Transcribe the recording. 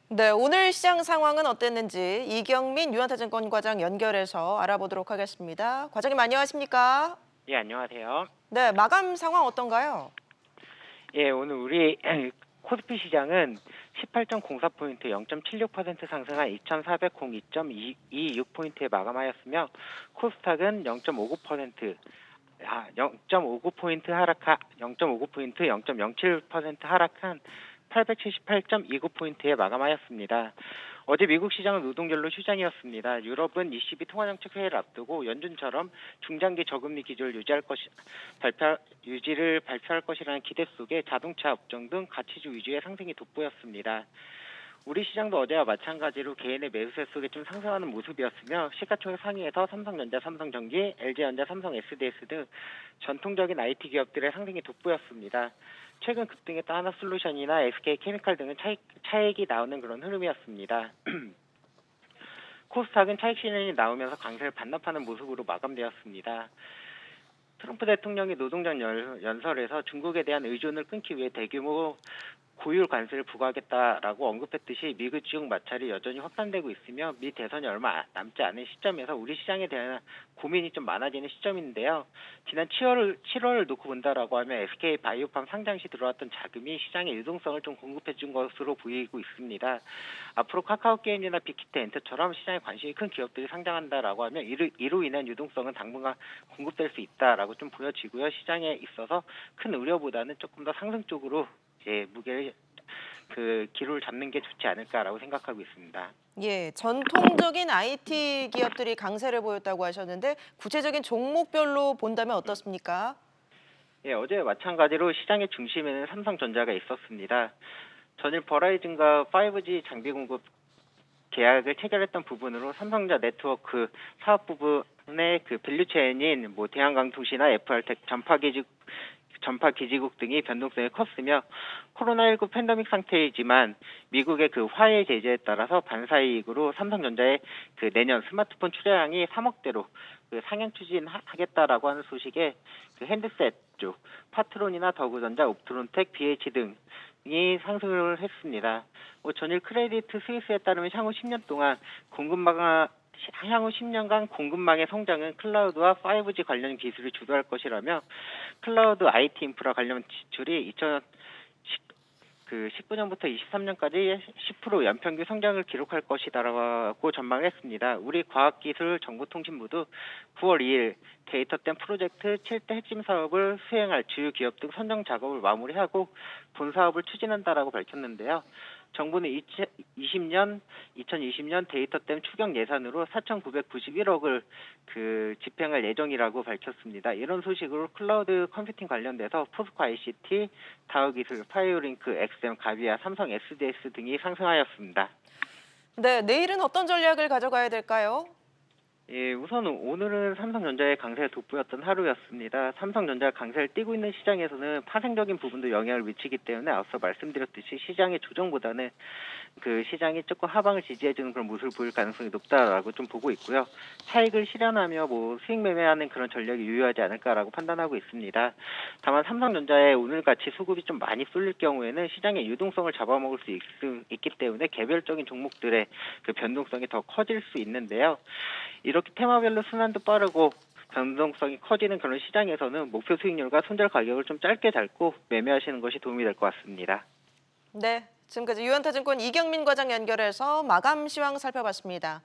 네, 오늘 시장 상황은 어땠는지 이경민 유한타증권 과장 연결해서 알아보도록 하겠습니다. 과장님 안녕하십니까? 예, 안녕하세요. 네, 마감 상황 어떤가요? 예, 오늘 우리 코스피 시장은 18.04포인트 0.76% 상승한 2,402.26포인트에 마감하였으며 코스닥은 0.59포인트 하락한 0.59포인트 0.07% 하락한 878.29포인트에 마감하였습니다. 어제 미국 시장은 노동절로 휴장이었습니다. 유럽은 ECB 통화정책 회의를 앞두고 연준처럼 중장기 저금리 기조를 유지를 발표할 것이라는 기대 속에 자동차 업종 등 가치주 위주의 상승이 돋보였습니다. 우리 시장도 어제와 마찬가지로 개인의 매수세 속에 좀 상승하는 모습이었으며 시가총액 상위에서 삼성전자, 삼성전기, LG전자, 삼성 SDS 등 전통적인 IT 기업들의 상승이 돋보였습니다. 최근 급등했던 하나솔루션이나 SK케미칼 등은 차익이 나오는 그런 흐름이었습니다. 코스닥은 차익 실현이 나오면서 강세를 반납하는 모습으로 마감되었습니다. 트럼프 대통령이 노동당 연설에서 중국에 대한 의존을 끊기 위해 대규모 고율 관세를 부과하겠다라고 언급했듯이 미국 지역 마찰이 여전히 확산되고 있으며 미 대선이 얼마 남지 않은 시점에서 우리 시장에 대한 고민이 좀 많아지는 시점인데요. 지난 7월을 놓고 본다라고 하면 SK 바이오팜 상장 시 들어왔던 자금이 시장의 유동성을 좀 공급해준 것으로 보이고 있습니다. 앞으로 카카오 게임이나 빅히트 엔터처럼 시장에 관심이 큰 기업들이 상장한다라고 하면 이로 인한 유동성은 당분간 공급될 수 있다라고 좀 보여지고요. 시장에 있어서 큰 우려보다는 조금 더 상승 쪽으로 무게를 기로를 잡는 게 좋지 않을까라고 생각하고 있습니다. 예, 전통적인 IT 기업들이 강세를 보였다고 하셨는데 구체적인 종목별로 본다면 어떻습니까? 예, 어제 마찬가지로 시장의 중심에는 삼성전자가 있었습니다. 전일 버라이즌과 5G 장비 공급 계약을 체결했던 부분으로 삼성전자 네트워크 사업 부분의 밸류체인인 대한강통시나 FR텍 전파 기지국 등이 변동성이 컸으며 코로나19 팬데믹 상태이지만 미국의 화해 제재에 따라서 반사이익으로 삼성전자의 내년 스마트폰 출하량이 3억대로 상향 추진하겠다라고 하는 소식에 핸드셋 쪽 파트론이나 더구전자, 옵트론텍, BH 등이 상승을 했습니다. 전일 크레디트 스위스에 따르면 향후 10년간 공급망의 성장은 클라우드와 5G 관련 기술이 주도할 것이라며 클라우드 IT 인프라 관련 지출이 2019년부터 23년까지 10% 연평균 성장을 기록할 것이다라고 전망했습니다. 우리 과학기술정보통신부도 9월 2일 데이터댐 프로젝트 7대 핵심 사업을 수행할 주요 기업 등 선정 작업을 마무리하고 본 사업을 추진한다라고 밝혔는데요. 정부는 2020년 데이터댐 추경 예산으로 4,991억을 집행할 예정이라고 밝혔습니다. 이런 소식으로 클라우드 컴퓨팅 관련돼서 포스코 ICT, 다우기술, 파이오링크, 엑셈, 가비아, 삼성 SDS 등이 상승하였습니다. 네, 내일은 어떤 전략을 가져가야 될까요? 예, 우선 오늘은 삼성전자의 강세가 돋보였던 하루였습니다. 삼성전자 강세를 띠고 있는 시장에서는 파생적인 부분도 영향을 미치기 때문에 앞서 말씀드렸듯이 시장의 조정보다는 시장이 조금 하방을 지지해주는 그런 모습을 보일 가능성이 높다라고 좀 보고 있고요. 차익을 실현하며 수익 매매하는 그런 전략이 유효하지 않을까라고 판단하고 있습니다. 다만 삼성전자의 오늘같이 수급이 좀 많이 쏠릴 경우에는 시장의 유동성을 잡아먹을 수 있기 때문에 개별적인 종목들의 변동성이 더 커질 수 있는데요. 이렇게 테마별로 순환도 빠르고 변동성이 커지는 그런 시장에서는 목표 수익률과 손절 가격을 좀 짧게 잡고 매매하시는 것이 도움이 될 것 같습니다. 네, 지금까지 유한타증권 이경민 과장 연결해서 마감 시황 살펴봤습니다.